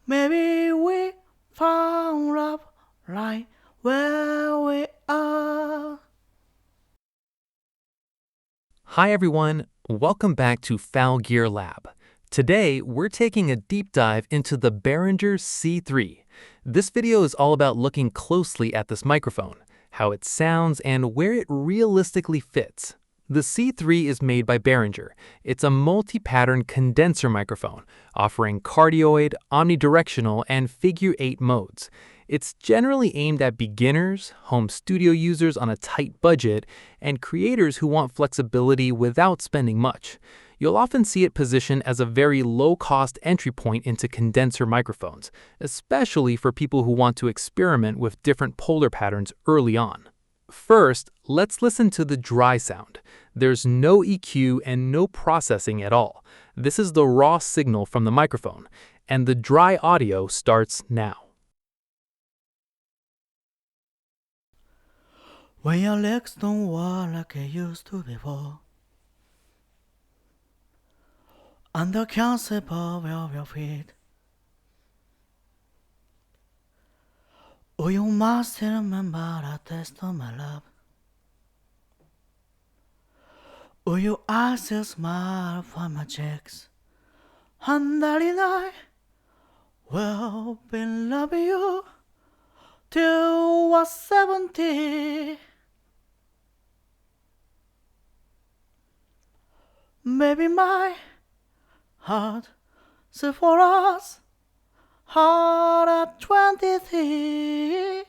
Maybe we found love right where we are. Hi everyone, welcome back to Foul Gear Lab. Today, we're taking a deep dive into the Behringer C-3. This video is all about looking closely at this microphone, how it sounds, and where it realistically fits. The C3 is made by Behringer. It's a multi-pattern condenser microphone, offering cardioid, omnidirectional, and figure 8 modes. It's generally aimed at beginners, home studio users on a tight budget, and creators who want flexibility without spending much. You'll often see it positioned as a very low-cost entry point into condenser microphones, especially for people who want to experiment with different polar patterns early on. First, let's listen to the dry sound. There's no EQ and no processing at all. This is the raw signal from the microphone, and the dry audio starts now. When your legs don't walk like they used to before, and the concept of your feet, oh, you must remember the taste of my love. Oh, you ask a smile for my cheeks, and darling, I will be loving you till we're 70. Maybe my heart is for us, heart at 23.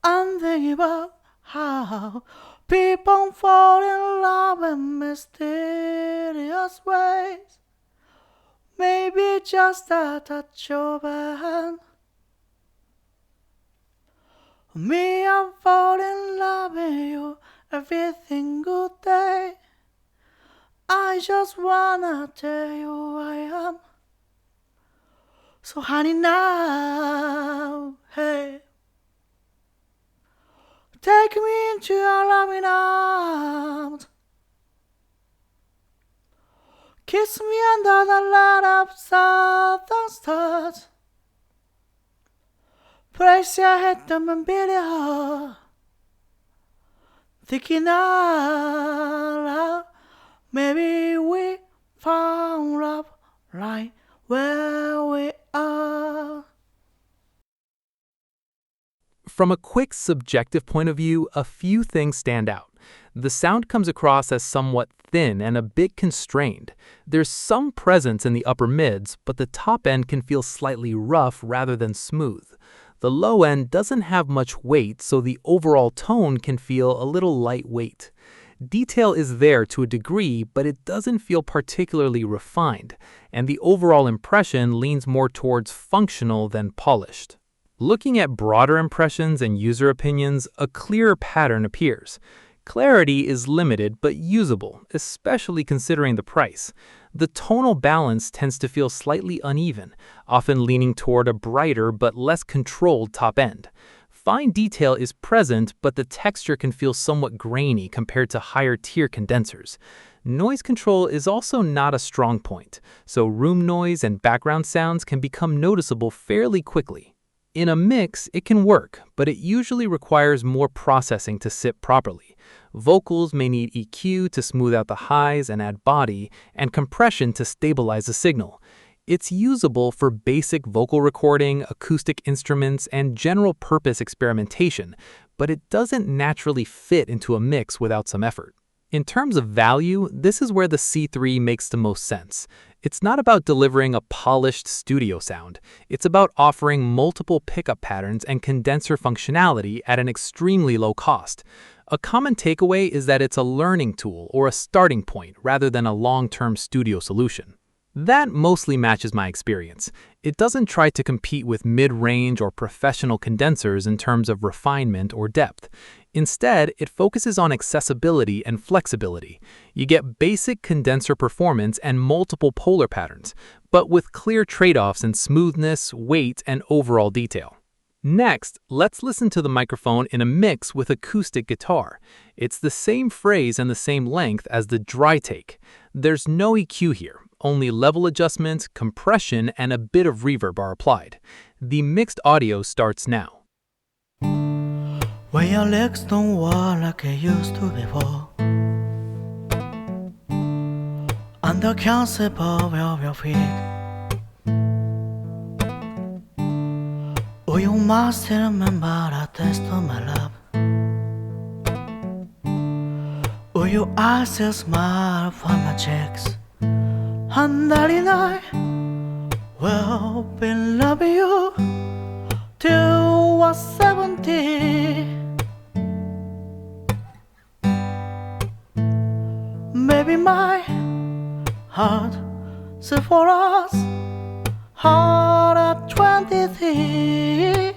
I'm thinking about how people fall in love in mysterious ways. Maybe just a touch of a hand. Me, I fall in love with you every single day. I just wanna tell you I am. So honey now, hey, take me into your loving arms. Kiss me under the light of southern stars. Place your head on my belly heart. Thinking out loud, maybe we found love right where we are. From a quick subjective point of view, a few things stand out. The sound comes across as somewhat thin and a bit constrained. There's some presence in the upper mids, but the top end can feel slightly rough rather than smooth. The low end doesn't have much weight, so the overall tone can feel a little lightweight. Detail is there to a degree, but it doesn't feel particularly refined, and the overall impression leans more towards functional than polished. Looking at broader impressions and user opinions, a clearer pattern appears. Clarity is limited but usable, especially considering the price. The tonal balance tends to feel slightly uneven, often leaning toward a brighter but less controlled top end. Fine detail is present, but the texture can feel somewhat grainy compared to higher-tier condensers. Noise control is also not a strong point, so room noise and background sounds can become noticeable fairly quickly. In a mix, it can work, but it usually requires more processing to sit properly. Vocals may need EQ to smooth out the highs and add body, and compression to stabilize the signal. It's usable for basic vocal recording, acoustic instruments, and general-purpose experimentation, but it doesn't naturally fit into a mix without some effort. In terms of value, this is where the C3 makes the most sense. It's not about delivering a polished studio sound. It's about offering multiple pickup patterns and condenser functionality at an extremely low cost. A common takeaway is that it's a learning tool or a starting point rather than a long-term studio solution. That mostly matches my experience. It doesn't try to compete with mid-range or professional condensers in terms of refinement or depth. Instead, it focuses on accessibility and flexibility. You get basic condenser performance and multiple polar patterns, but with clear trade-offs in smoothness, weight, and overall detail. Next, let's listen to the microphone in a mix with acoustic guitar. It's the same phrase and the same length as the dry take. There's no EQ here, only level adjustments, compression, and a bit of reverb are applied. The mixed audio starts now. When your legs don't walk like they used to before, and the concept of your feet, oh, you must remember the taste of my love. Oh, your eyes still smile from my cheeks, and darling, I will be loving you till we're 70. Maybe my heart set for us hard at 23.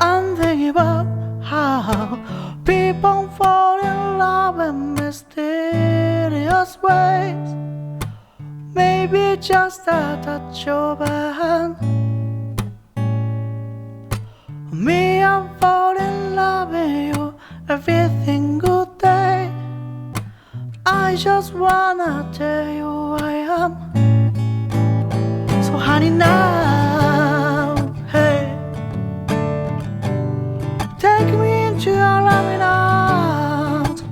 I'm thinking about how people fall in love in mysterious ways. Maybe just a touch of a hand. Me, I'm falling in love with you every single day. I just wanna tell you I am. So honey now, hey, take me into your loving arms.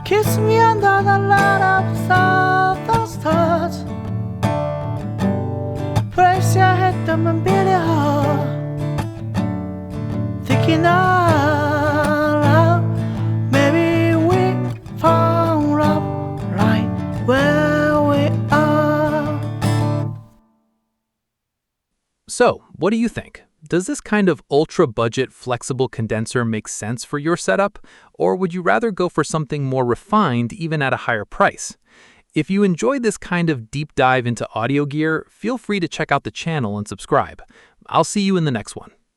Kiss me under the light of southern stars. Place your head on my belly heart, thinking out loud. Maybe we found love right where we are. So, what do you think? Does this kind of ultra-budget flexible condenser make sense for your setup? Or would you rather go for something more refined even at a higher price? If you enjoyed this kind of deep dive into audio gear, feel free to check out the channel and subscribe. I'll see you in the next one.